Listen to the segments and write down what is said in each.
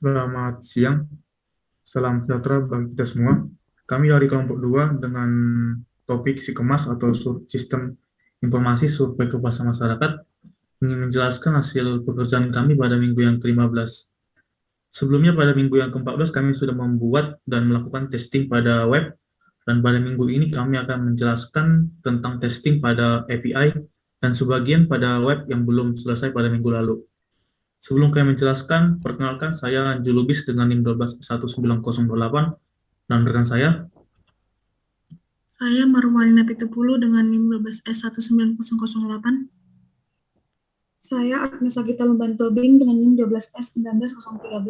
Selamat siang, salam sejahtera bagi kita semua. Kami dari kelompok 2 dengan topik Sikemas atau Sistem Informasi Survei Kepuasan Masyarakat ingin menjelaskan hasil pekerjaan kami pada minggu yang ke-15. Sebelumnya pada minggu yang ke-14 kami sudah membuat dan melakukan testing pada web, dan pada minggu ini kami akan menjelaskan tentang testing pada API dan sebagian pada web yang belum selesai pada minggu lalu. Sebelum kami menjelaskan, perkenalkan saya Anju Lubis dengan NIM 12 19028 dan rekan saya. Saya Marwalina Pitupulu dengan NIM 12S19008. Saya Agnes Agita Lumban Tobing dengan NIM 12S19013.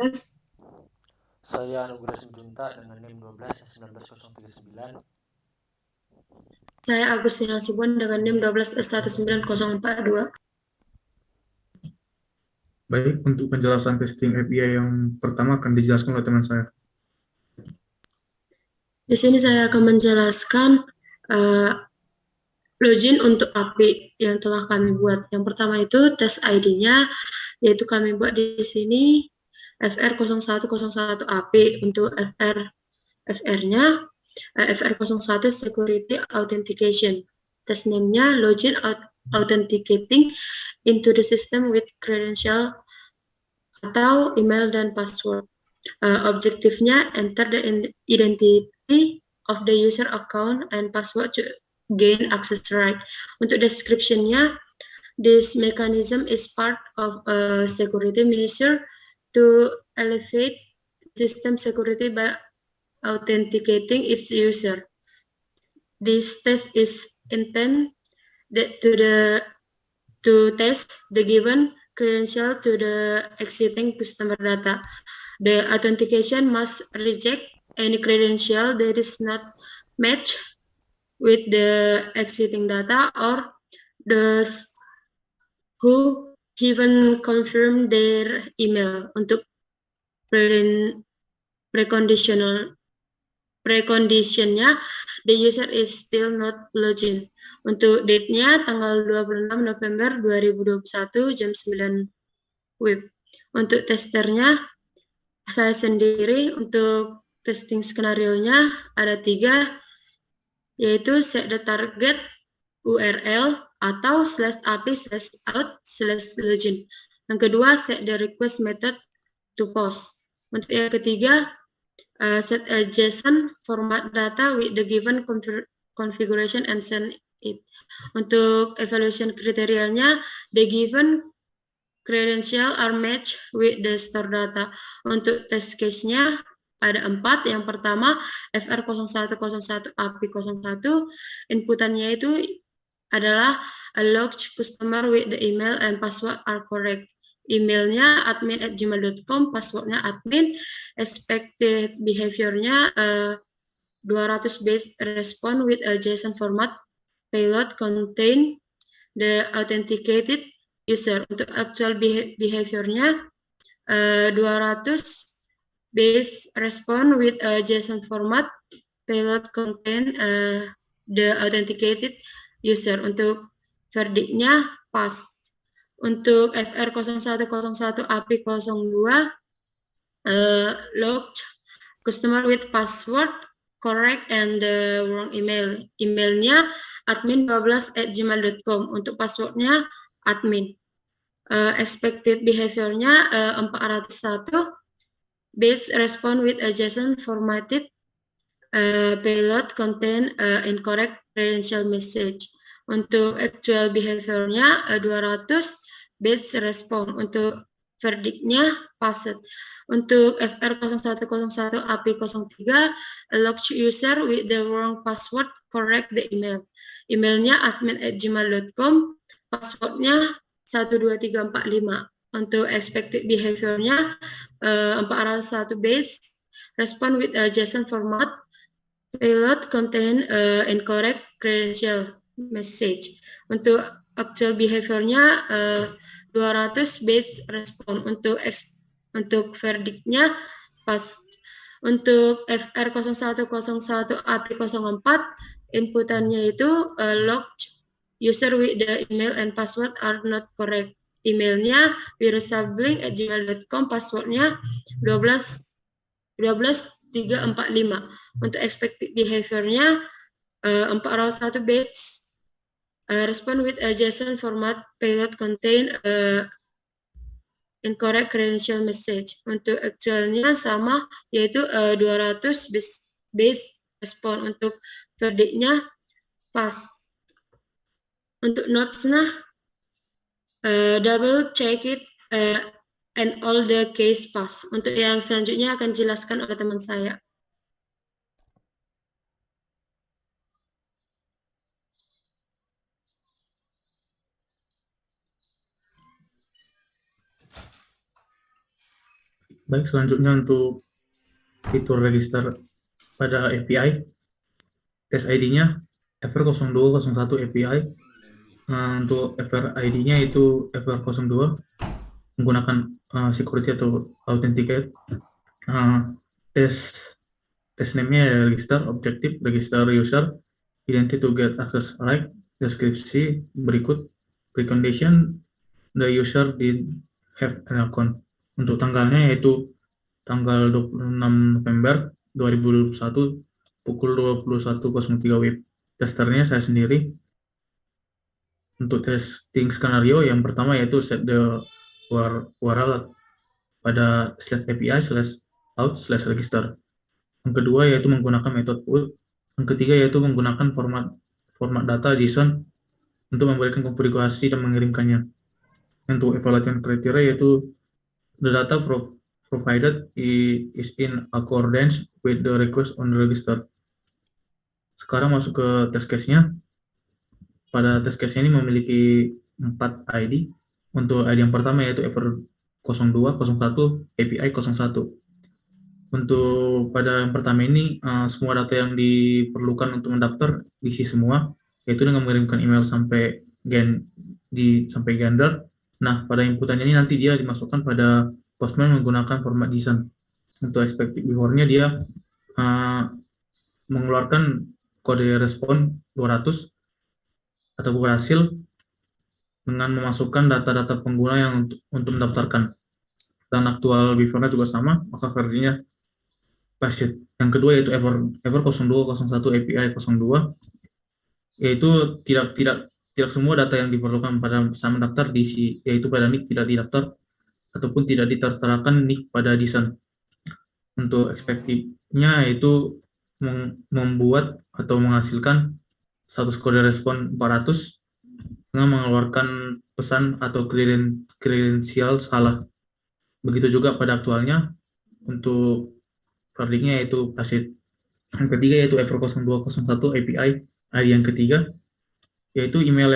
Saya Anugerah Sinjunta dengan NIM 12S19039. Saya Agustina Sibuan dengan NIM 12S19042. Baik, untuk penjelasan testing API yang pertama akan dijelaskan oleh teman saya. Di sini saya akan menjelaskan login untuk API yang telah kami buat. Yang pertama itu tes ID-nya, yaitu kami buat di sini FR0101 API. Untuk FR-nya FR01 Security Authentication. Test name-nya Login Authenticating into the system with credential atau email dan password. Objektifnya enter the identity of the user account and password to gain access right. Untuk description-nya, this mechanism is part of a security measure to elevate system security by authenticating its user. This test is intended to test the given credential to the exiting customer data. The authentication must reject any credential that is not matched with the exiting data or those who even confirm their email. Untuk preconditionnya, the user is still not logged in. Untuk date-nya tanggal 26 November 2021 jam 9 WIB. Untuk testernya saya sendiri. Untuk testing skenario-nya ada 3, yaitu set the target URL atau /API/out/login. Yang kedua, set the request method to post. Untuk yang ketiga, set a JSON format data with the given configuration and send it. Untuk evaluation kriterianya, the given credential are matched with the store data. Untuk test case-nya ada 4. Yang pertama, FR0101 API01. Inputannya itu adalah a logged customer with the email and password are correct. Emailnya admin@gmail.com, passwordnya admin. Expected behavior-nya 200 base response with a JSON format. Payload contain the authenticated user. Untuk actual behavior-nya 200 base response with a JSON format. Payload contain the authenticated user. Untuk verdict-nya pass. Untuk FR0101 API02 logged customer with password correct and the wrong email. Emailnya admin12@gmail.com. Untuk passwordnya admin. Expected behavior-nya 401 base response with a JSON formatted. Payload contain incorrect credential message. Untuk actual behavior-nya 200 base response. Untuk verdict-nya passed. Untuk FR0101 API03 logged user with the wrong password correct the email. Emailnya admin@gmail.com, passwordnya 12345. Untuk expected behavior-nya 401 base respond with a JSON format. Payload contain incorrect credential message. Untuk actual behavior-nya 200 base respond. Untuk verdict-nya pass. Untuk FR0101 API04 inputannya itu logged user with the email and password are not correct. emailnya wirusabling@gmail.com, passwordnya 12 345. Untuk expected behaviornya 401 bits, respond with a JSON format payload contain incorrect credential message. Untuk actualnya sama, yaitu 200 base respon. Untuk verdictnya pass. Untuk notesnya double check it and all the case pass. Untuk yang selanjutnya akan dijelaskan oleh teman saya. Baik, selanjutnya untuk fitur register pada API, test ID-nya FR0201 API. Untuk FR ID-nya itu FR02 menggunakan security atau authenticate. Test name-nya register, objective, register user, identity to get access right, deskripsi berikut, precondition, the user did have an account. Untuk tanggalnya yaitu tanggal 26 November 2021 pukul 21.03 WIB. Testernya saya sendiri. Untuk testing skenario yang pertama yaitu set the URL pada /API/out/register. Yang kedua yaitu menggunakan metode put. Yang ketiga yaitu menggunakan format data JSON untuk memberikan konfigurasi dan mengirimkannya. Untuk evaluation criteria yaitu the data provided is in accordance with the request on the register. Sekarang masuk ke test case-nya. Pada test case ini memiliki 4 ID. Untuk ID yang pertama yaitu FR0201 API 01. Untuk pada yang pertama ini semua data yang diperlukan untuk mendaftar diisi semua, yaitu dengan mengirimkan email sampai gender. Nah, pada inputannya ini nanti dia dimasukkan pada Postman menggunakan format JSON. Untuk expected behavior-nya dia mengeluarkan kode respon 200 atau berhasil dengan memasukkan data-data pengguna yang untuk mendaftarkan. Dan aktual behavior-nya juga sama, maka verdinya passit. Yang kedua yaitu FR0201 API 02, yaitu tidak semua data yang diperlukan pada saat mendaftar diisi, yaitu pada nick tidak didaftar ataupun tidak diterterakan nick pada JSON. Untuk expected-nya yaitu membuat atau menghasilkan status kode respon 400 dengan mengeluarkan pesan atau kredensial salah. Begitu juga pada aktualnya. Untuk verdictnya yaitu passit. Yang ketiga yaitu FR0201 API ID yang ketiga, yaitu email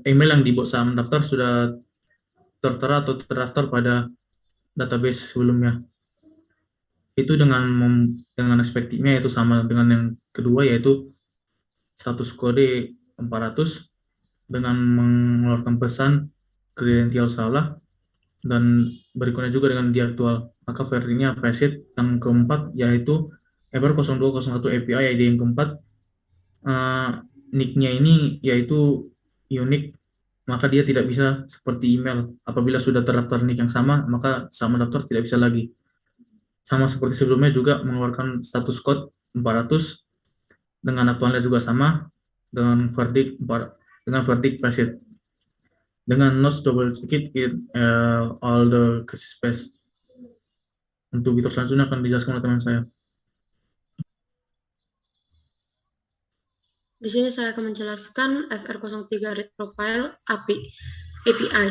yang dibuat saat mendaftar sudah tertera atau terdaftar pada database sebelumnya. Itu dengan expected-nya yaitu sama dengan yang kedua, yaitu status kode 400 dengan mengeluarkan pesan kredensial salah, dan berikutnya juga dengan di aktual. Maka verdinya passit. Yang keempat yaitu FR0201 API ID yang keempat, nick-nya ini yaitu unik, maka dia tidak bisa seperti email. Apabila sudah terdaftar nick yang sama, maka sama daftar tidak bisa lagi. Sama seperti sebelumnya juga mengeluarkan status code 400, dengan aktualnya juga sama, dengan verdict passit. Dengan notes double check it all the cache space. Untuk fitur selanjutnya akan dijelaskan oleh teman saya. Di sini saya akan menjelaskan FR03 read profile API.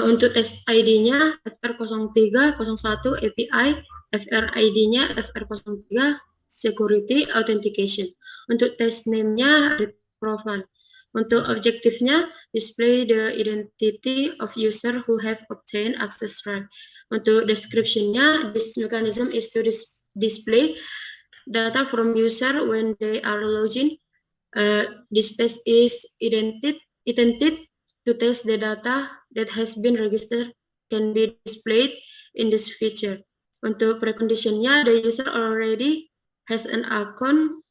Untuk test ID-nya FR0301 API, FR ID-nya FR03 security authentication. Untuk test name-nya read profile. Untuk objektifnya, display the identity of user who have obtained access right. Untuk description-nya, this mechanism is to display data from user when they are logged in. This test is intended to test the data that has been registered can be displayed in this feature. Untuk precondition-nya, the user already has an account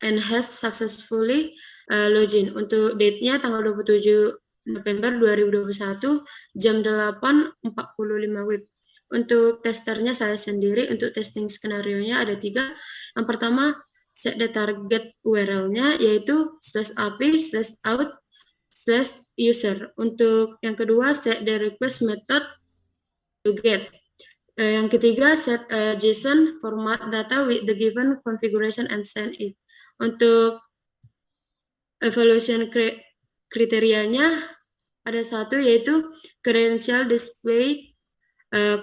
and has successfully logged in. Untuk date-nya tanggal 27 November 2021 jam 8.45 WIB. Untuk testernya saya sendiri, untuk testing skenario-nya ada 3. Yang pertama, set the target URL-nya yaitu /API/out/user. Untuk yang kedua, set the request method to get. Yang ketiga, set a JSON format data with the given configuration and send it. Untuk evaluation kriterianya ada 1 yaitu credential display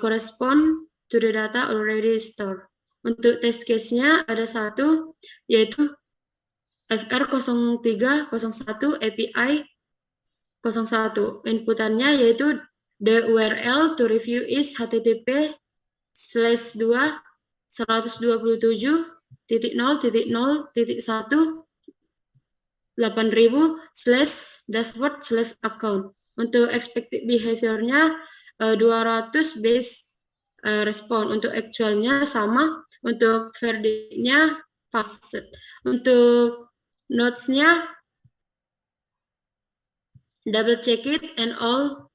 correspond to the data already stored. Untuk test case-nya ada 1 yaitu FR0301 API 01. Inputannya yaitu the URL to review is http://220.1.8000/dashboard/account. Untuk expected behavior-nya 200 base respon. Untuk actual-nya sama. Untuk verdict-nya fast. Untuk notes-nya double check it and all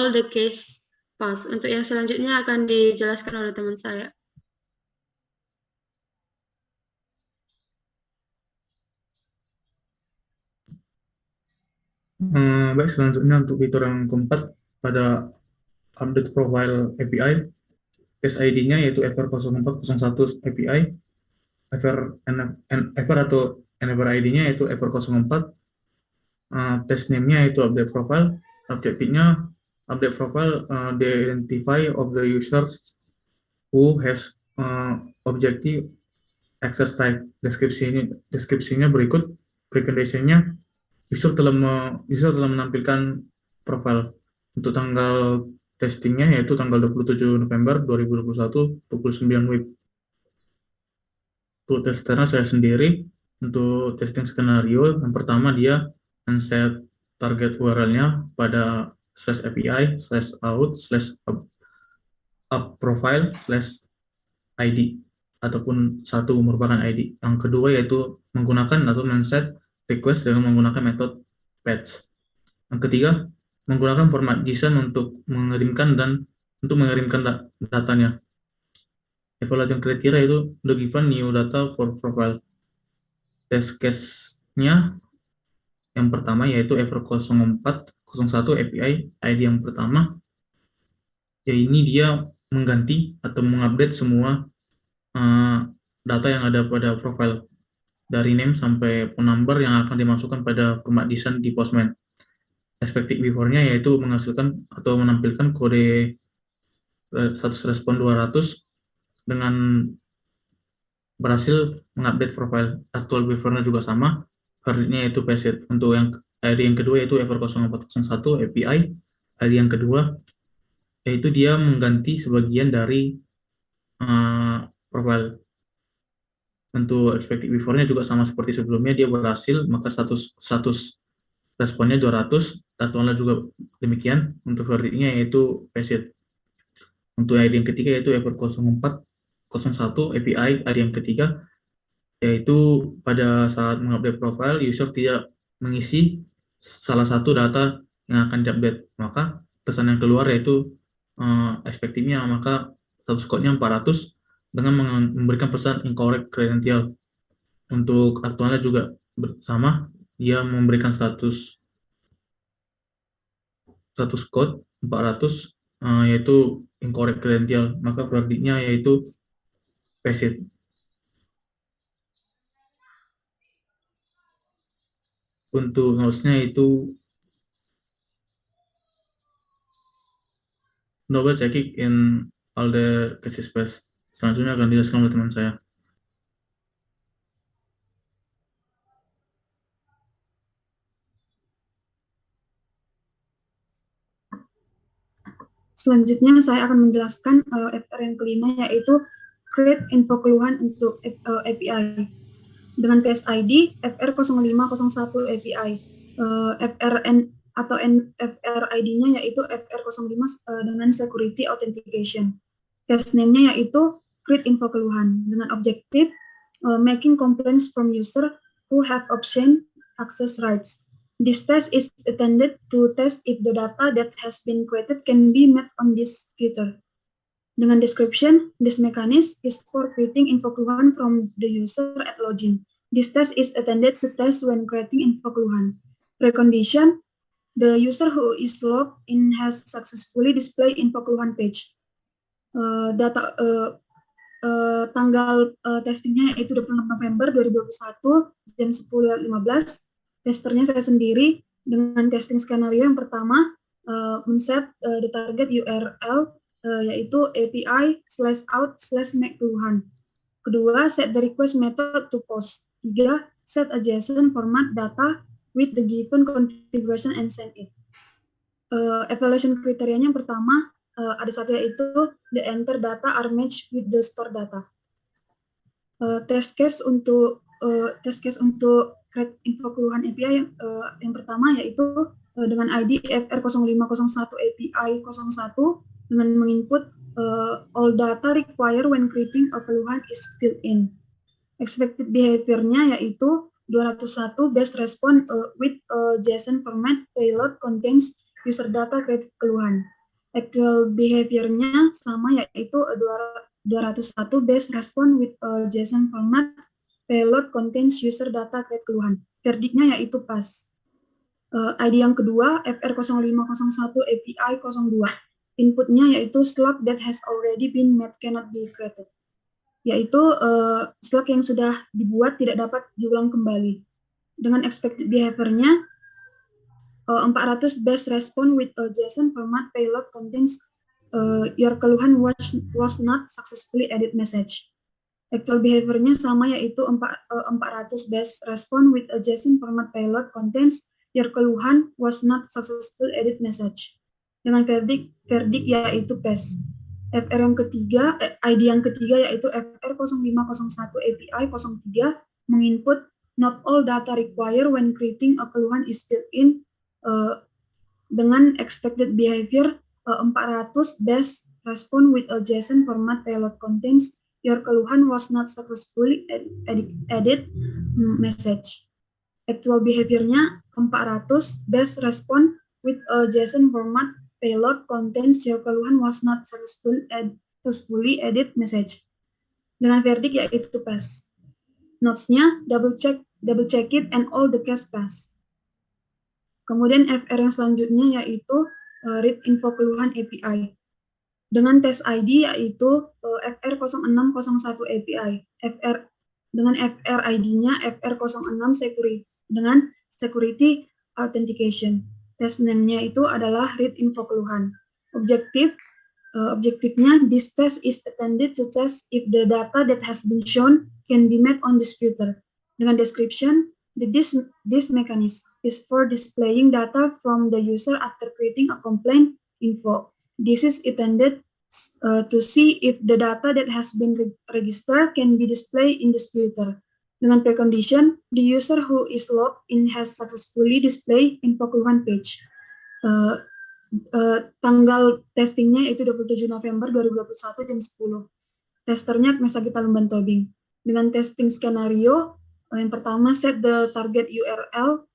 the case pass. Untuk yang selanjutnya akan dijelaskan oleh teman saya. Baik, selanjutnya untuk fitur yang keempat pada update profile API, case ID-nya yaitu FR0401 API, FR atau enable ID-nya yaitu FR04, test name-nya yaitu update profile, objektifnya update profile, the identify of the user who has objective access right. Deskripsinya berikut. Precondition-nya user telah menampilkan profile. Untuk tanggal testingnya yaitu tanggal 27 November 2021 pukul 9 WIB. Untuk testernya saya sendiri. Untuk testing skenario, yang pertama dia men-set target URL-nya pada /API/out/up/profile/ID ataupun satu merupakan ID. Yang kedua yaitu menggunakan atau men-set request dengan menggunakan metode fetch. Yang ketiga, menggunakan format JSON untuk mengirimkan datanya. Evaluation criteria itu the given new data for profile. Test case-nya yang pertama yaitu FR0401 API ID yang pertama. Ya, ini dia mengganti atau mengupdate semua data yang ada pada profile dari name sampai phone number yang akan dimasukkan pada format JSON di Postman. Expected behavior-nya yaitu menghasilkan atau menampilkan kode status respon 200 dengan berhasil mengupdate profile. Actual behavior-nya juga sama, verdict-nya yaitu passed. Untuk yang ID yang kedua yaitu FR0401 API. ID yang kedua yaitu dia mengganti sebagian dari profile. Untuk expected behavior-nya juga sama seperti sebelumnya, dia berhasil, maka status responnya 200, actualnya juga demikian. Untuk verdict-nya yaitu passed. Untuk ID yang ketiga yaitu FR0401 API. ID yang ketiga yaitu pada saat mengupdate profile, user tidak mengisi salah satu data yang akan diupdate, maka pesan yang keluar yaitu efektifnya maka status code-nya 400 dengan memberikan pesan incorrect credential. Untuk aktualnya juga sama, dia memberikan status code 400 yaitu incorrect credential, maka verdict-nya yaitu passed. Untuk notes-nya itu double check it in all the cases space. Selanjutnya akan dijelaskan oleh teman saya. Selanjutnya saya akan menjelaskan FR yang kelima, yaitu create info keluhan untuk API. Dengan test ID FR0501 API. FRN atau FR ID-nya yaitu FR05 dengan security authentication. Test name-nya yaitu create info keluhan dengan objektif making complaints from user who have option access rights. This test is intended to test if the data that has been created can be met on this computer. Dengan description, this mechanism is for creating info keluhan from the user at login. This test is intended to test when creating info keluhan. Precondition, the user who is logged in has successfully displayed info keluhan page. Tanggal testingnya yaitu 26 November 2021 jam 10.15. Testernya saya sendiri dengan testing skenario yang pertama men-set the target URL yaitu API/out/make keluhan. Kedua, set the request method to post. 3, set a JSON format data with the given configuration and send it. Evaluation kriterianya yang pertama ada satu yaitu the enter data are matched with the store data. Test case untuk create info keluhan API yang pertama yaitu dengan ID FR0501 API 01 dengan menginput all data required when creating a keluhan is filled in. Expected behavior-nya yaitu 201 best response with JSON format payload contains user data created keluhan. Actual behavior-nya sama yaitu 201 best response with JSON format payload contains user data created keluhan. Verdictnya yaitu pass. ID yang kedua FR0501 API 02. Inputnya yaitu slug that has already been made cannot be created. Yaitu slug yang sudah dibuat tidak dapat diulang kembali. Dengan expected behavior-nya 400 best response with a JSON format payload contains your keluhan was not successfully edit message. Actual behavior-nya sama yaitu 400 best response with a JSON format payload contains your keluhan was not successfully edit message. Dengan verdict yaitu pass. FR yang ketiga, ID yang ketiga yaitu FR0501 API 03 menginput not all data required when creating a keluhan is filled in dengan expected behavior 400 best response with a JSON format payload contains your keluhan was not successfully edit message. Actual behavior-nya 400 best response with a JSON format payload contains your keluhan was not successfully edit message. Dengan verdict yaitu pass. Notes-nya double check it and all the case pass. Kemudian FR yang selanjutnya yaitu read info keluhan API. Dengan test ID yaitu FR0601 API. Dengan FR ID-nya FR06 security dengan security authentication. Test name-nya itu adalah read info keluhan. Objektifnya, this test is intended to test if the data that has been shown can be met on this computer. Dengan description, this mechanism is for displaying data from the user after creating a complaint info. This is intended to see if the data that has been registered can be displayed in this computer. Dengan precondition, the user who is logged in has successfully displayed info keluhan page. Tanggal testingnya itu 27 November 2021 jam 10. Testernya Agnes Agita Lumban Tobing. Dengan testing skenario, yang pertama set the target URL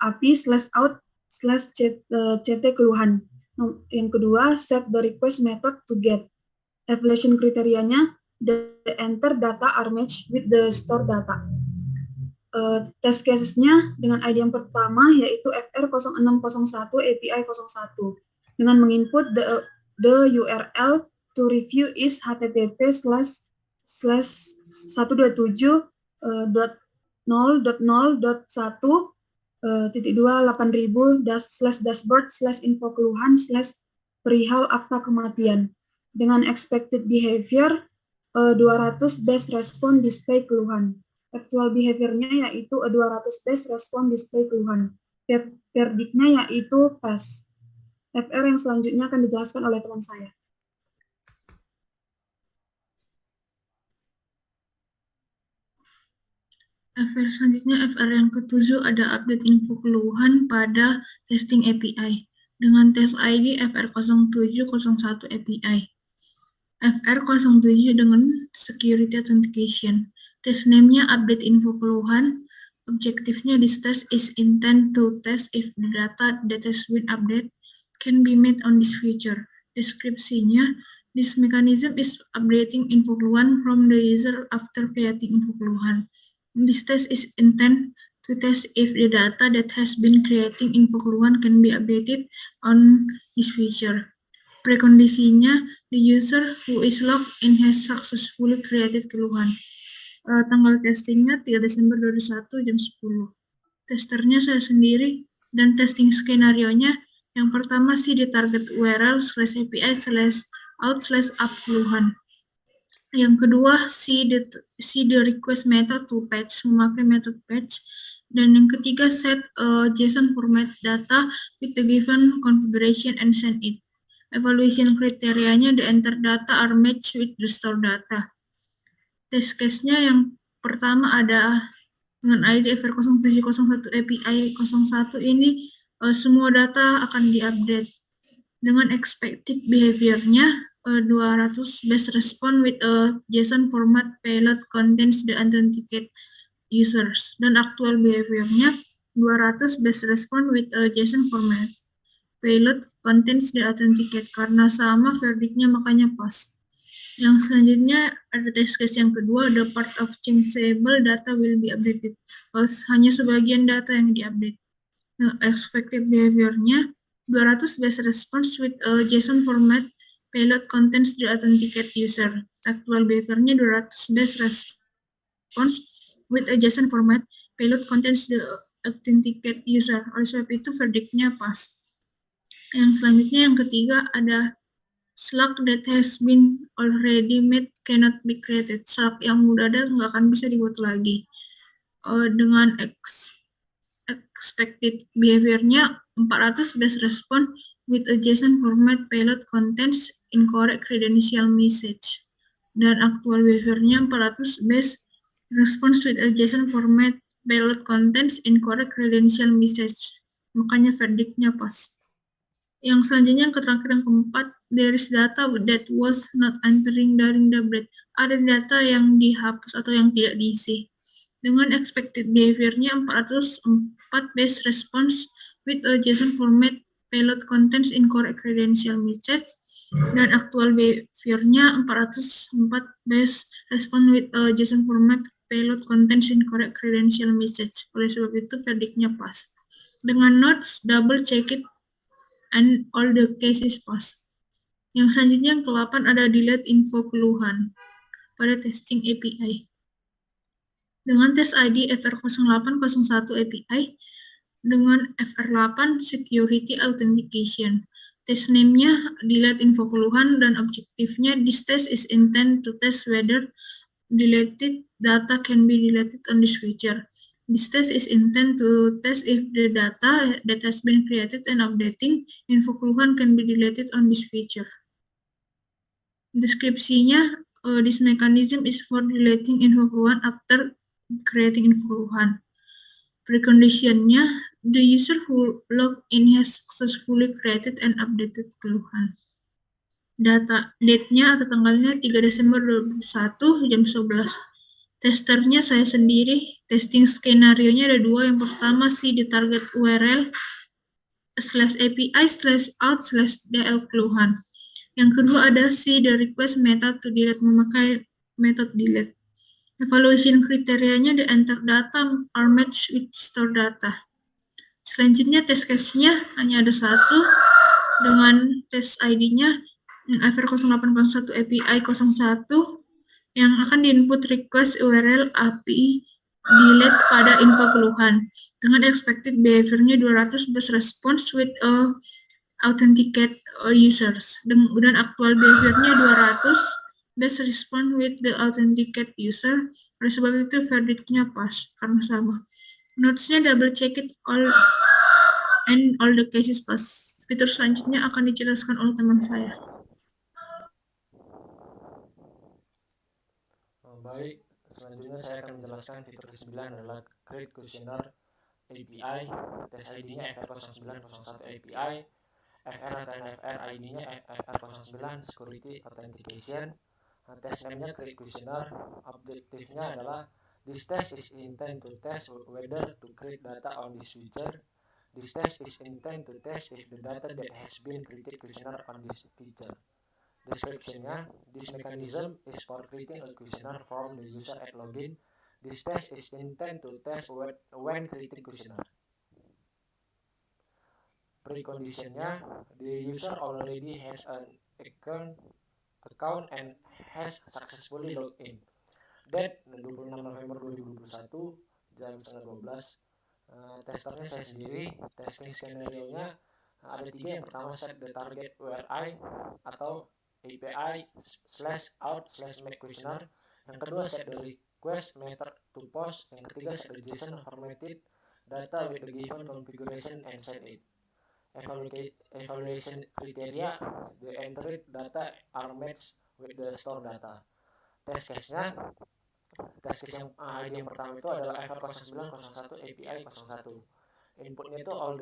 API/out/ct keluhan. Yang kedua set the request method to get. Evaluation kriterianya the enter data are matched with the store data. Test cases-nya dengan ID yang pertama yaitu FR0601 API 01 dengan menginput the URL to review is https://1.0.1.1/8000/dashboard/info keluhan/perihal akta kematian dengan expected behavior 200 best response display keluhan. Actual behavior-nya yaitu 200 best response display keluhan. Verdictnya yaitu pass. FR yang selanjutnya akan dijelaskan oleh teman saya. FR selanjutnya, FR yang ke-7 ada update info keluhan pada testing API dengan test ID FR0701 API. FR07 dengan security authentication. Test name-nya update info keluhan Objektifnya, this test is intended to test if the data that has been updated can be made on this feature. Deskripsinya, this mechanism is updating info keluhan from the user after creating info keluhan. This test is intended to test if the data that has been creating info keluhan can be updated on this feature. Prekondisinya, the user who is logged in has successfully created keluhan. Tanggal testingnya 3 Desember 2021 jam 10. Testernya saya sendiri, dan testing skenario-nya yang pertama sih di target URL/API/out/up keluhan. Yang kedua see the request method to patch, memakai method patch. Dan yang ketiga set JSON format data with the given configuration and send it. Evaluation kriterianya, the enter data are matched with the store data. Test case-nya yang pertama ada dengan ID FR0701 API 01 ini semua data akan diupdate. Dengan expected behavior-nya 200 base response with a JSON format payload contains the authenticate users. Dan actual behavior-nya 200 base response with a JSON format payload contains the authenticate. Karena sama verdictnya makanya pas. Yang selanjutnya ada test case yang kedua, the part of changeable data will be updated. Hanya sebagian data yang diupdate. Expected behavior-nya 200 base response with a JSON format payload contains the authenticate user. Actual behavior-nya 200 base response with a JSON format payload contains the authenticate user. Oleh sebab itu verdictnya pas. Yang selanjutnya yang ketiga ada slug that has been already made cannot be created. Slug yang udah ada nggak akan bisa dibuat lagi. Dengan expected behavior-nya 400 base response with a JSON format payload contains incorrect credential message. Dan actual behavior-nya 400 base response with a JSON format payload contains incorrect credential message. Makanya verdictnya pas. Yang selanjutnya yang terakhir yang keempat, there is data that was not entering during the break. Ada data yang dihapus atau yang tidak diisi. Dengan expected behavior-nya 404 base response with a JSON format payload contains incorrect credential message. Dan actual behavior-nya 404 base response with a JSON format payload contains incorrect credential message. Oleh sebab itu verdictnya pas. Dengan notes, double check it and all the cases pass. Yang selanjutnya yang ke-8 ada delete info keluhan pada testing API. Dengan tes ID FR0801 API dengan FR8 Security Authentication. Test name-nya delete info keluhan dan objektifnya this test is intended to test whether deleted data can be deleted on this feature. This test is intended to test if the data that has been created and updating info keluhan can be deleted on this feature. Deskripsinya, this mechanism is for deleting info keluhan after creating info keluhan. Preconditionnya, the user who logged in has successfully created and updated keluhan. Date-nya atau tanggalnya 3 Desember 2021 jam 11. Testernya saya sendiri. Testing skenario-nya ada dua. Yang pertama sih di target URL/API/out/DL keluhan. Yang kedua ada sih the request method to delete, memakai method delete. Evaluation kriterianya the enter data are matched with store data. Selanjutnya test case-nya hanya ada satu dengan test ID-nya FR0801 API 01 yang akan di-input request URL API delete pada info keluhan dengan expected behavior-nya 200 base response with authenticate users dan actual behavior-nya 200 base response with the authenticate user. Oleh sebab itu verdict-nya pas karena sama. Notes-nya double check it all and all the cases pas. Fitur selanjutnya akan dijelaskan oleh teman saya. Baik, selanjutnya saya akan menjelaskan fitur ke-9 adalah Create Questionnaire API. Test ID-nya FR0901 API, FR atau NFR ID-nya FR09 Security Authentication. Test name-nya Create Questionnaire. Objektifnya adalah This test is intended to test whether to create data on this feature. This test is intended to test if the data that has been created questionnaire on this feature. Description-nya, this mechanism is for creating a questionnaire from the user at login. This test is intended to test when creating questionnaire. Precondition-nya, the user already has an account and has successfully logged in. Date 26 November 2021 jam setengah 12. Testernya saya sendiri. Testing skenario-nya ada 3. Yang pertama, set the target URI atau API /out/make questionnaire. Yang kedua, set the request method to post. Yang ketiga, set the JSON formatted data with the given configuration and send it. Evaluation criteria, the entered data are matched with the stored data. Test case-nya, test case yang ID yang pertama itu adalah FR0901 API 01. Inputnya itu all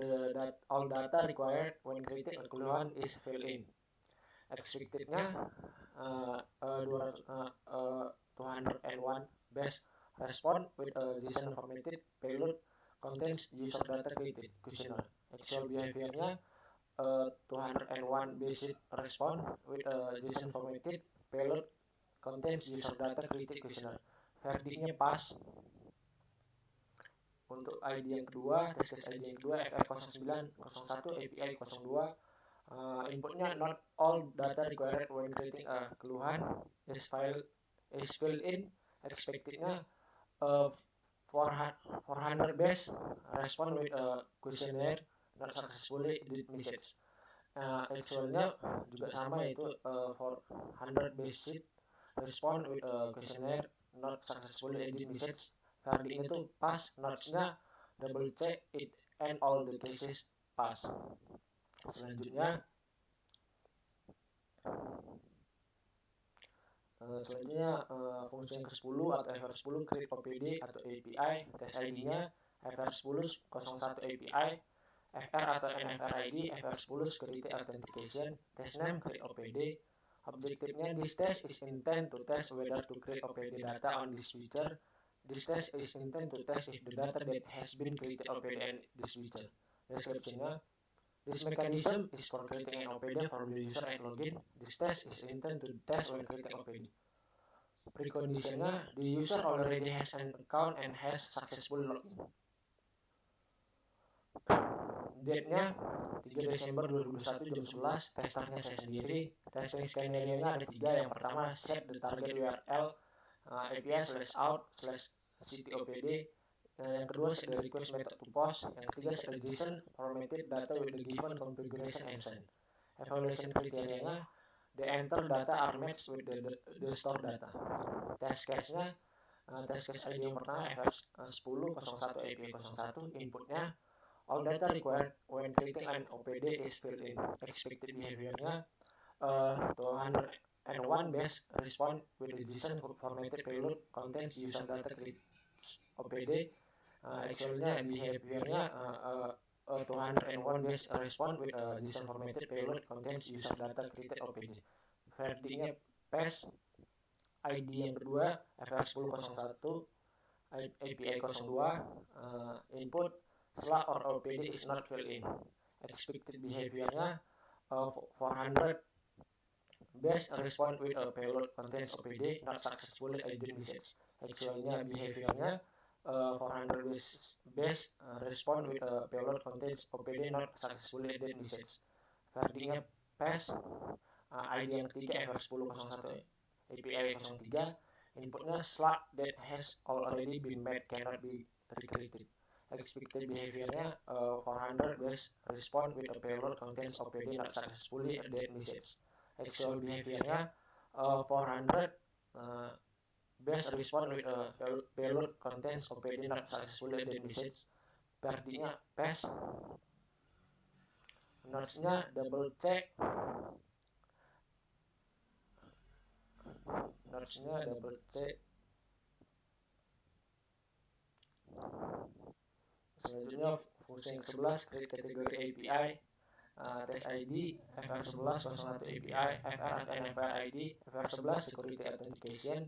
data required when creating a keluhan is filled in. Expected-nya 201 base response with a JSON formatted payload contains user data created questionnaire. Actual behavior-nya 201 basic response with a JSON formatted payload contains user data created questionnaire. Verdict-nya pass. Untuk ID yang kedua, test case ID yang kedua FR0901 API 02. Inputnya not all data required when creating a keluhan is filled in. Expected-nya 400 base response with a questionnaire not successfully edit message. Actualnya juga sama, yaitu 400 basic response with a questionnaire not successfully edit message. Verdict itu pass. Notes-nya double check it and all the cases pass. Selanjutnya fungsi yang ke-10 atau FR10 create OPD atau API. Test ID-nya FR1001 API, FR atau NFR ID, FR10 security authentication, test name create OPD. Objektifnya, this test is intended to test whether to create OPD data on this feature. This test is intended to test if the data that has been created OPD and this feature. Description-nya, this mechanism is for creating an OPD from the user at login. This test is intended to test when creating OPD. Precondition-nya, the user already has an account and has successful login. Date-nya 3 Desember 2021 jam 11. Testernya saya sendiri. Testing skenario-nya ada 3. Yang pertama, set the target URL API /out/ctopd. Yang kedua, set the request method to post. Yang ketiga, set the JSON formatted data with the given configuration and send. Evaluation kriterianya, the enter data are matched with the stored data. Test case-nya, test case ID yang pertama FR1001 API 01. Inputnya, all data required when creating an OPD is filled in. Expected behavior-nya 201 base response with the JSON formatted payload contains user data created OPD. Actualnya behavior-nya 201 base response with JSON formatted payload contains user data created OPD. Verdict-nya pass. ID yang kedua FR1001 API 02. Input or OPD is not filled in. Expected behavior-nya 400 base response with a payload contains OPD not successfully edit message. Actualnya behavior-nya 400 base response with a payload contains OPD not successfully edit message. Verdict-nya pass. ID yang ketiga FR1001 API 03. Inputnya slug that has already been made cannot be recreated. Expected behavior-nya 400 base response with a payload contains OPD not successfully edit message. Actual behavior-nya 400 base response with a payload contains OPD not successfully edit message. Verdict-nya pass. Notes-nya double check. Selanjutnya fungsi yang ke-11 create kategori API. Test ID FR1101 API, FR atau NFR ID, FR11 security authentication,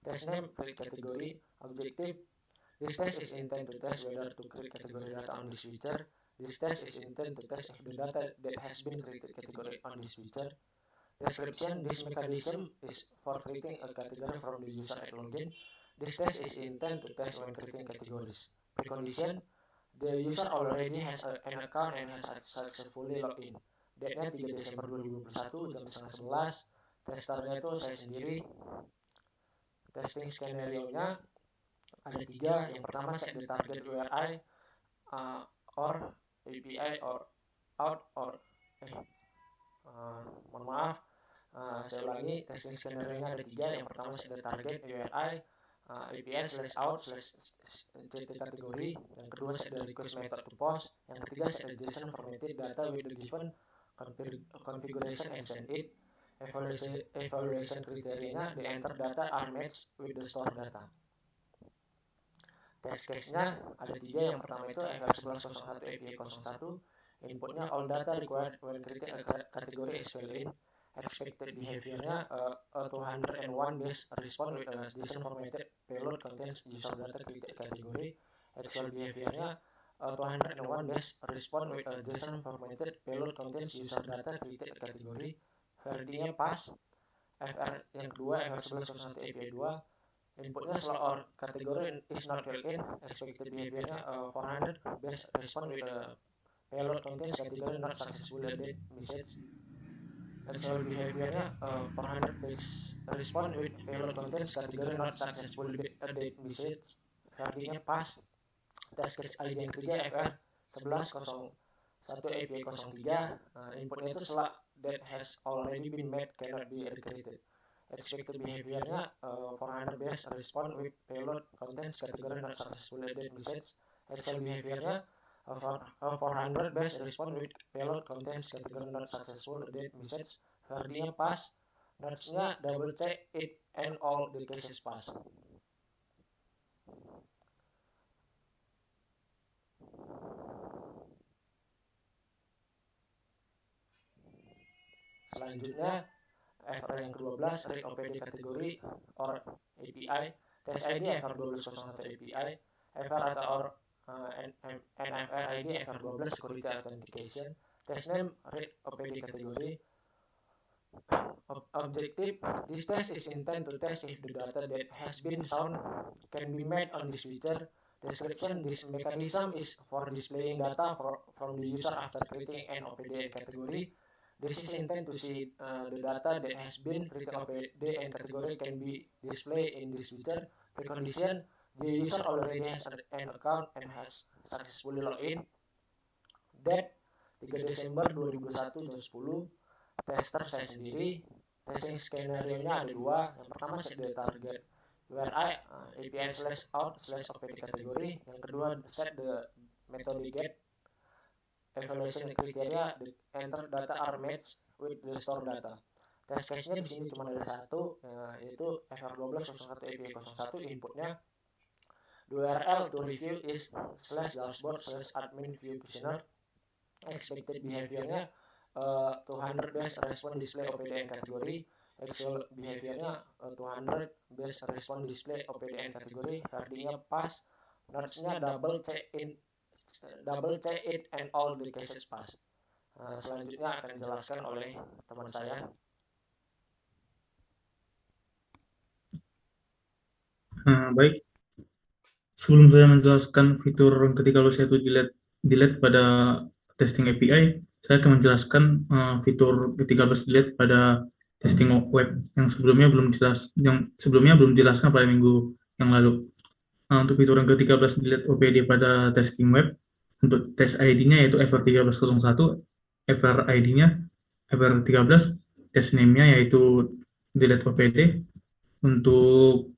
Test name, create category. Objective, this test is intended to test whether to create category data on this feature. This test is intended to test if the data that has been created category on this feature. Description, this mechanism is for creating a category from the user at login. This test is intended to test when creating categories. Precondition, the user already has an account and has successfully logged in. Date-nya 3 Desember 2021 jam setengah 11. Testernya itu saya sendiri. Testing skenario-nya ada 3. Yang pertama, set the target URI or API or out or mohon maaf, saya ulangi. Testing skenario-nya ada 3. Yang pertama, set the target URI API/out/ct kategori. Yang kedua, set the request method to post. Yang ketiga, set the JSON formatted data with the given configuration and send it. Evaluation kriterianya, the enter data are matched with the store data. Test case-nya ada 3. Yang pertama itu FR1101 API 01. Inputnya all data required when creating a category is filled in. Expected behavior-nya 201 base response with a JSON formatted payload contains user data created category. Actual behavior-nya 201 base response with a JSON formatted payload contains user data created category. Verdinya pas. FR yang kedua FR1101 API 2. Inputnya slow or category is not filled in. Expected behavior-nya 400 base response with a payload contains category not successfully added message. Actual behavior-nya 400 base response with payload contains category not successfully added message. Verdinya pas. Test case ID yang ketiga FR1101 API 03. Inputnya itu setelah that has already been made cannot be recreated. Expected behavior-nya 400 base response with payload contains category not successfully added message. Actual behavior-nya 400 base response with payload contains category not successful added message. Verdinya pas. Notes-nya double check it and all the cases pass. Selanjutnya FR yang ke-12 read OPD kategori or API. Test ID FR1201 API. FR atau NFR ID FR12 security authentication. Test name read OPD kategori. Objective, this test is intended to test if the data that has been found can be made on this feature. Description, this mechanism is for displaying data from the user after creating an OPD category. This is intended to see the data that has been created OPD and category can be displayed in this feature. Precondition, the user already has an account and has successfully logged in. Date 3 Desember 2021 jam 10. Tester saya sendiri. Testing skenario-nya ada 2. Yang pertama, set the target URI API/out/OPD kategori. Yang kedua, set the method get. Evaluation criteria, the enter data are matched with the store data. Test case-nya di sini cuma ada 1, yaitu FR1201 API 01. Inputnya the URL to review is /dashboard/admin view questionnaire. Expected behavior-nya 200 base response display OPDN kategori. Actual behavior-nya 200 base response display OPDN kategori. Verdinya pas. Notes-nya double check it and all the cases pass. Selanjutnya akan dijelaskan oleh teman saya. Baik, sebelum saya menjelaskan fitur ketika yaitu delete pada testing API, saya akan menjelaskan fitur ke-13 delete pada testing web yang sebelumnya belum dijelaskan pada minggu yang lalu. Untuk fitur yang ke-13 delete OPD pada testing web, untuk test ID-nya yaitu FR1301, FR ID-nya FR13, test name-nya yaitu delete OPD. Untuk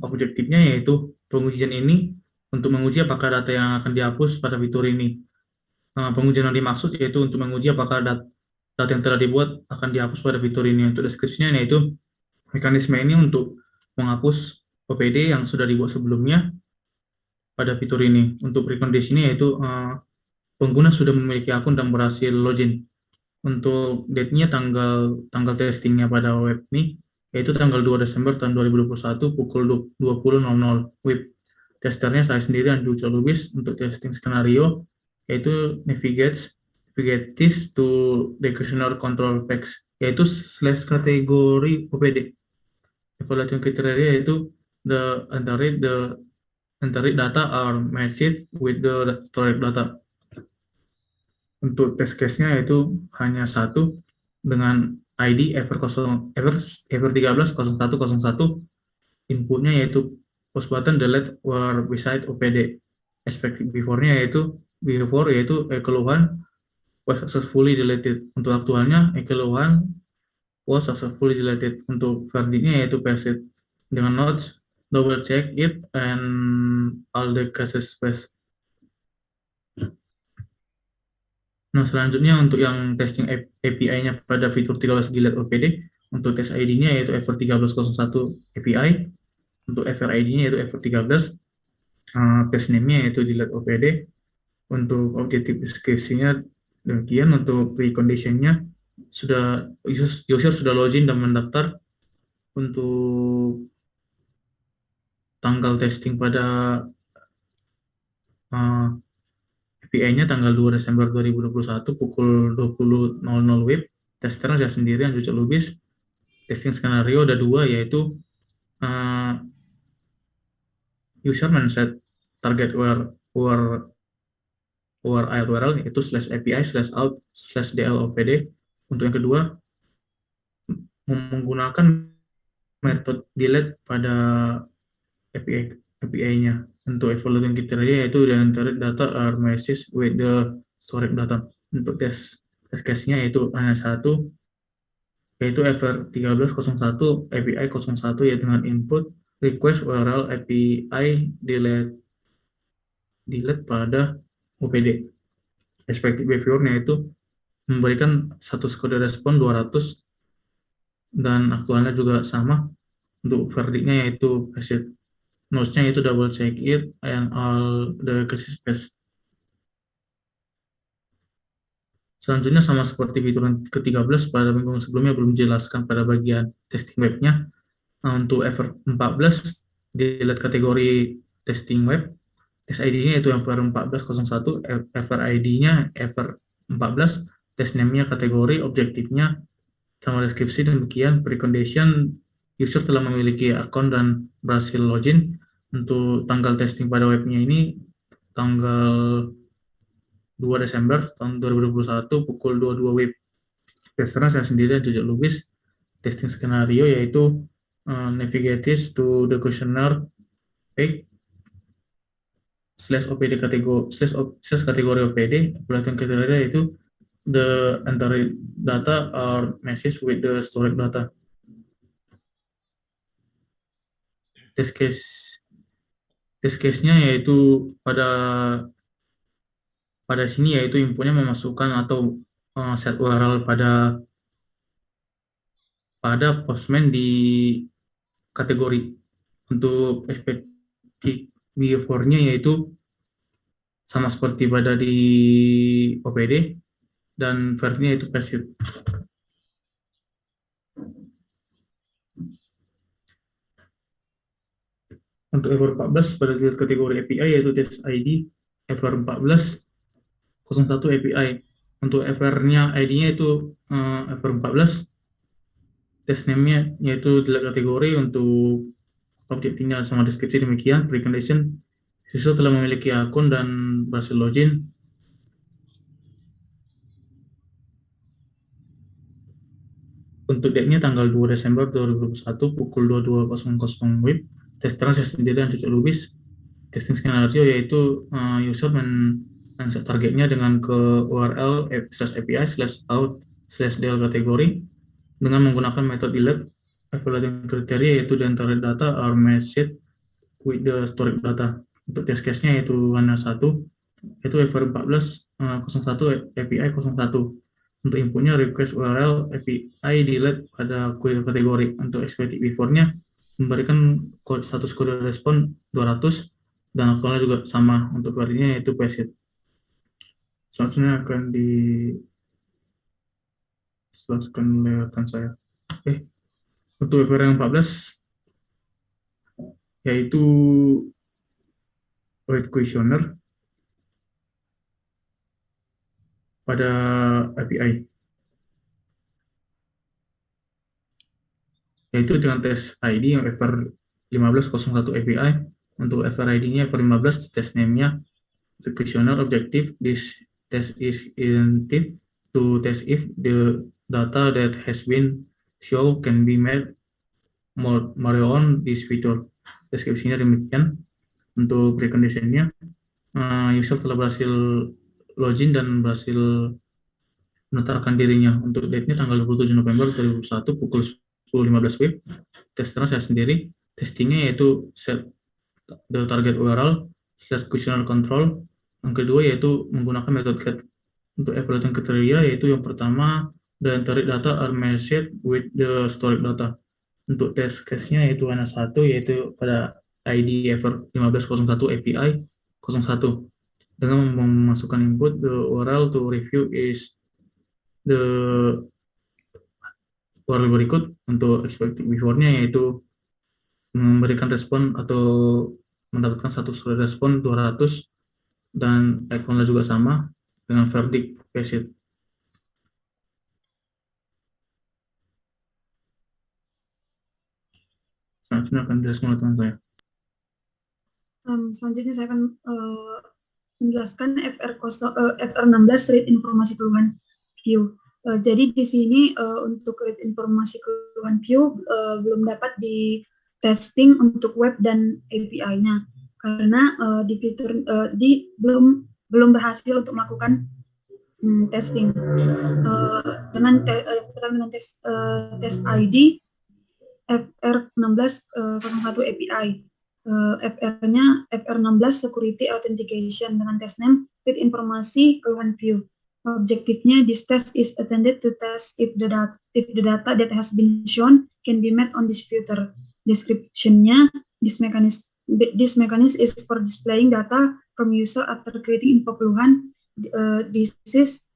objektifnya yaitu pengujian ini untuk menguji apakah data yang akan dihapus pada fitur ini. Pengujian yang dimaksud yaitu untuk menguji apakah data yang telah dibuat akan dihapus pada fitur ini. Untuk deskripsinya yaitu mekanisme ini untuk menghapus OPD yang sudah dibuat sebelumnya pada fitur ini. Untuk preconditionnya yaitu pengguna sudah memiliki akun dan berhasil login. Untuk date-nya tanggal testingnya pada web ini yaitu tanggal 2 Desember tahun 2021 pukul 20.00 WIB. Testernya saya sendiri, Andrew Lubis. Untuk testing skenario, yaitu navigates to the questionnaire control packs, yaitu slash kategori OPD. Evaluation criteria yaitu the entered data are matched with the stored data. Untuk test case-nya yaitu hanya satu dengan ID ever130101, inputnya yaitu post button delete were beside OPD. Expected before-nya yaitu keluhan was successfully deleted. Untuk aktualnya keluhan was successfully deleted. Untuk verdictnya yaitu passed. Dengan notes, double check it and all the cases passed. Nah, selanjutnya untuk yang testing API-nya pada fitur 13 delete OPD, untuk tes ID-nya yaitu ever1301 API, untuk FR ID-nya yaitu ever13, test name-nya yaitu delete OPD, untuk objektif deskripsinya demikian. Untuk precondition-nya user sudah login dan mendaftar. Untuk tanggal testing pada API-nya tanggal 2 Desember 2021 pukul 20.00 WIB. Testernya saya sendiri, Andrew Lubis. Testing skenario ada dua, yaitu user men-set target URL yaitu /API/out/DLOPD. Untuk yang kedua, menggunakan metode delete pada API-nya. Untuk evaluation criteria yaitu the entered data are matched with the stored data. Untuk test case-nya yaitu hanya satu, yaitu ever1301 API 01 ya, dengan input request URL API delete pada OPD. Expected behavior-nya yaitu memberikan status kode respon 200 dan aktualnya juga sama. Untuk verdictnya yaitu passed. Notes-nya yaitu double check it and all the cases passed. Selanjutnya sama seperti fitur ke-13 pada minggu sebelumnya belum dijelaskan pada bagian testing webnya. Untuk ever14 delete kategori testing web, test ID-nya yaitu ever1401, ever ID-nya ever14, test name-nya kategori, objektifnya sama deskripsi demikian. Precondition, user telah memiliki akun dan berhasil login. Untuk tanggal testing pada webnya ini tanggal 2 Desember tahun 2021 pukul 22 WIB. Testernya saya sendiri, Andrew Lubis. Testing skenario yaitu navigates to the questionnaire page /OPD kategori OPD. Pelatihan kriteria yaitu the entered data are matched with the stored data. Test case-nya yaitu pada sini yaitu infonya memasukkan atau set URL pada postman di kategori. Untuk expected behavior-nya yaitu sama seperti pada di OPD dan vertnya itu passed. Untuk ever14 pada kategori API yaitu test ID ever14 01 API. Untuk ever-nya ID-nya itu ever14, test name-nya yaitu delete kategori. Untuk objektifnya sama deskripsi demikian. Precondition, user telah memiliki akun dan berhasil login. Untuk date-nya tanggal 2 Desember 2021 pukul 22.00 WIB. Testernya saya sendiri, Andrew Lubis. Testing skenario yaitu user men-set targetnya dengan ke URL /API/out/DL kategori dengan menggunakan metode delete. Evaluation kriteria yaitu the entered data are matched with the stored data. Untuk test case-nya yaitu hanya satu, yaitu ever1401 API 01. Untuk inputnya request URL API delete pada query kategori. Untuk expected before-nya memberikan status kode respon 200 dan aktualnya juga sama. Untuk varinya yaitu passed. Selanjutnya akan dijelaskan oleh rekan saya. Untuk FR yang 14 yaitu rate questionnaire pada API, yaitu dengan tes ID yang FR 1501 API. Untuk FR ID-nya FR 15, test name-nya questionnaire objective. This test is intended to test if the data that has been shown can be made more on this feature. Deskripsinya demikian. Untuk precondition-nya, user telah berhasil login dan berhasil menetarkan dirinya. Untuk date-nya tanggal 27 November 2021 pukul 10.15 WIB. Testernya saya sendiri. Testingnya yaitu set the target URL / questionnaire control. Yang kedua yaitu menggunakan metode get. Untuk evaluating kriteria yaitu yang pertama, the entered data are matched with the stored data. Untuk test case-nya yaitu hanya satu, yaitu pada ID FR 1501 API 01. Dengan memasukkan input the URL to review is the URL berikut. Untuk expected before-nya yaitu memberikan respon atau mendapatkan satu respon 200 dan ikonnya juga sama dengan verdict visit. Selanjutnya akan dijelaskan oleh teman saya. Selanjutnya saya akan menjelaskan FR 16 read informasi keluhan view. Jadi di sini untuk read informasi keluhan view belum dapat di testing untuk web dan API-nya karena di fitur belum berhasil untuk melakukan testing dengan tes ID FR 1601 API. FR-nya FR 16 Security Authentication dengan test name read informasi keluhan view. Objektifnya, this test is intended to test if the data that has been shown can be met on this filter. Description-nya, this mechanism is for displaying data from user after creating info keluhan. This is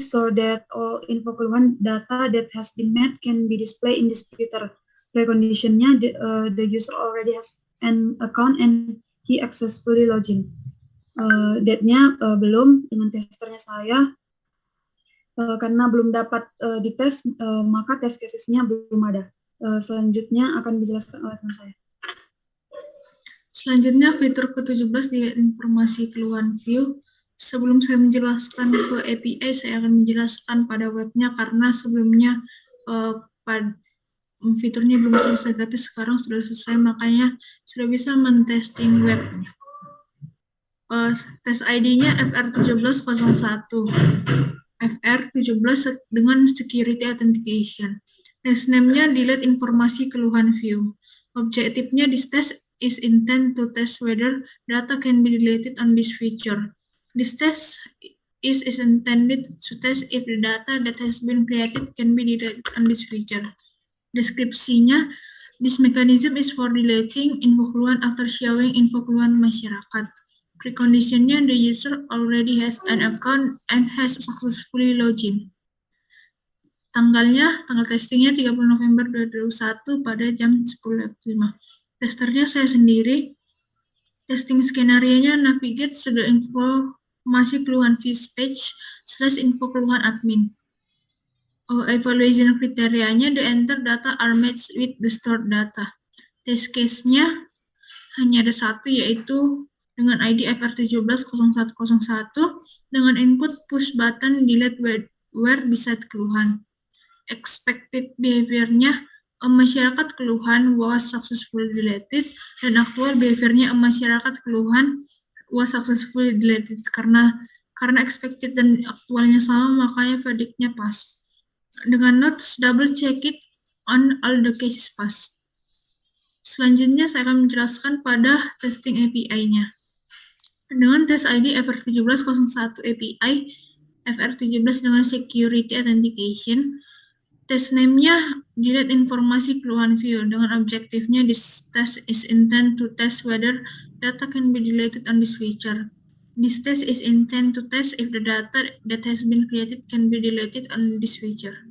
so that all info keluhan data that has been met can be displayed in this filter. Precondition-nya, the user already has an account and he successfully login. Date-nya belum dengan testernya saya karena belum dapat dites, maka test cases-nya belum ada. Selanjutnya akan dijelaskan oleh teman saya. Selanjutnya fitur ke-17 di informasi keluhan view. Sebelum saya menjelaskan ke API, saya akan menjelaskan pada webnya karena sebelumnya fiturnya belum selesai, tapi sekarang sudah selesai, makanya sudah bisa mentesting webnya. Tes ID-nya FR1701. FR17 dengan Security Authentication. Test name-nya delete informasi keluhan view. Objektifnya, this test is intended to test whether data can be deleted on this feature. This test is intended to test if the data that has been created can be deleted on this feature. Deskripsinya, this mechanism is for deleting info keluhan after showing info keluhan masyarakat. Precondition-nya, the user already has an account and has successfully login. Tanggal testingnya 30 November 2021 pada jam 10.05. Testernya saya sendiri. Testing skenario-nya navigate to the informasi keluhan view page / info keluhan admin. Evaluation kriterianya, the enter data are matched with the stored data. Test case-nya hanya ada satu, yaitu dengan ID FR170101 dengan input push button delete where beside keluhan. Expected behavior-nya, masyarakat keluhan was successfully deleted, dan aktual behavior-nya masyarakat keluhan was successfully deleted. Karena expected dan aktualnya sama, makanya verdict-nya pas. Dengan notes, double check it on all the cases pass. Selanjutnya saya akan menjelaskan pada testing API-nya. Dengan tes ID FR1701 API, FR17 dengan Security Authentication, test name-nya delete informasi keluhan view. Dengan objektifnya, this test is intended to test whether data can be deleted on this feature. This test is intended to test if the data that has been created can be deleted on this feature.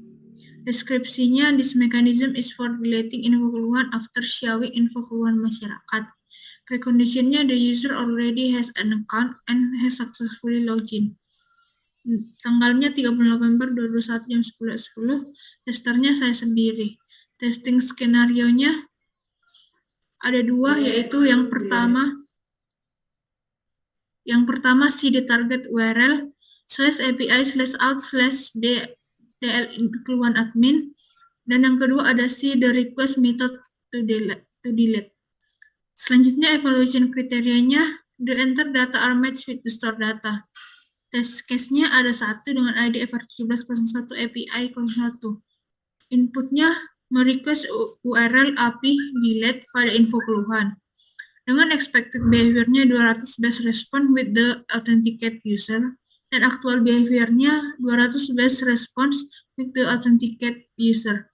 Deskripsinya, this mechanism is for deleting info keluhan after showing info keluhan masyarakat. Preconditionnya, the user already has an account and has successfully logged in. Tanggalnya 30 November 2021 jam 10.10. Testernya saya sendiri. Testing skenario-nya ada dua, yaitu yang pertama see the target URL /API/out/DL keluhan admin, dan yang kedua ada see the request method to delete. Selanjutnya evaluation kriterianya, the enter data are matched with the store data. Test case-nya ada satu dengan ID FR1701 API 01. Inputnya merequest URL API delete pada info keluhan. Dengan expected behavior-nya 200 base response with the authenticate user, dan actual behavior-nya 200 base response with the authenticate user.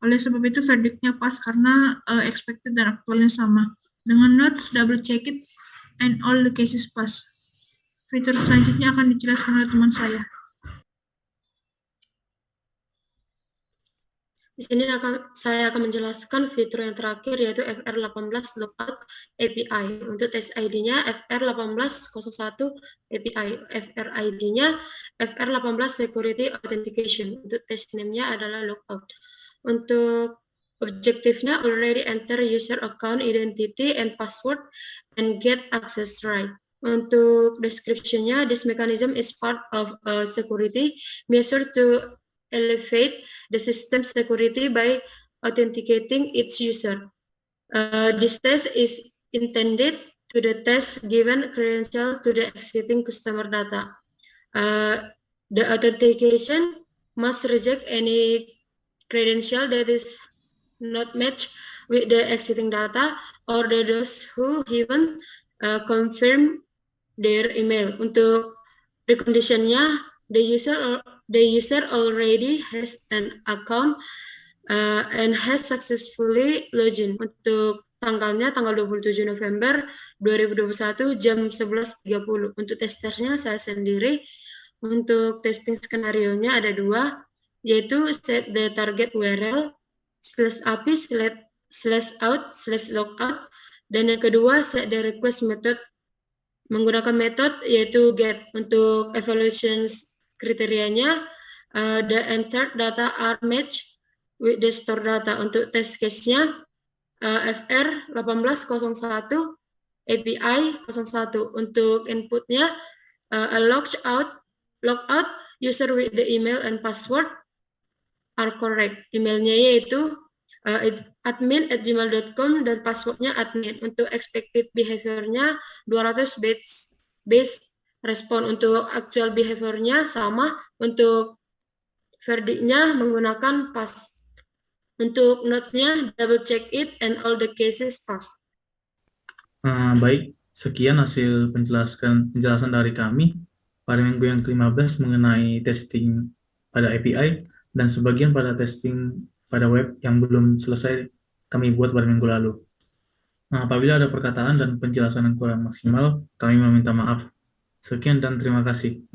Oleh sebab itu verdict-nya pas karena expected dan aktualnya sama. Dengan notes, double check it, and all the cases pass. Fitur selanjutnya akan dijelaskan oleh teman saya. Di sini saya akan menjelaskan fitur yang terakhir, yaitu FR18 Lookout API. Untuk test ID-nya FR1801 API, FR ID-nya FR18 Security Authentication. Untuk test name-nya adalah Lookout. Untuk objektifnya, already enter user account identity and password and get access right. Untuk description-nya, this mechanism is part of a security measure to elevate the system security by authenticating its user. This test is intended to the test given credential to the exiting customer data. The authentication must reject any credential that is not matched with the exiting data or those who even confirm their email. Untuk preconditionnya, the user already has an account and has successfully logged in. Untuk tanggalnya tanggal 27 November 2021 jam 11.30. Untuk testernya saya sendiri. Untuk testing skenario-nya ada dua, yaitu set the target URL /API/out/logout, dan yang kedua set the request method menggunakan metode yaitu get. Untuk evaluation kriterianya, the entered data are matched with the store data. Untuk test case-nya FR1801 API 01. Untuk inputnya a logout user with the email and password are correct. Emailnya yaitu admin@gmail.com dan passwordnya admin. Untuk expected behavior-nya 200 base respon. Untuk actual behavior-nya sama. Untuk verdict-nya menggunakan pass. Untuk notes-nya double check it and all the cases pass. Baik, sekian hasil penjelasan dari kami pada minggu yang ke-15 mengenai testing pada API dan sebagian pada testing pada web yang belum selesai kami buat pada minggu lalu. Apabila ada perkataan dan penjelasan yang kurang maksimal, kami meminta maaf. Sekian dan terima kasih.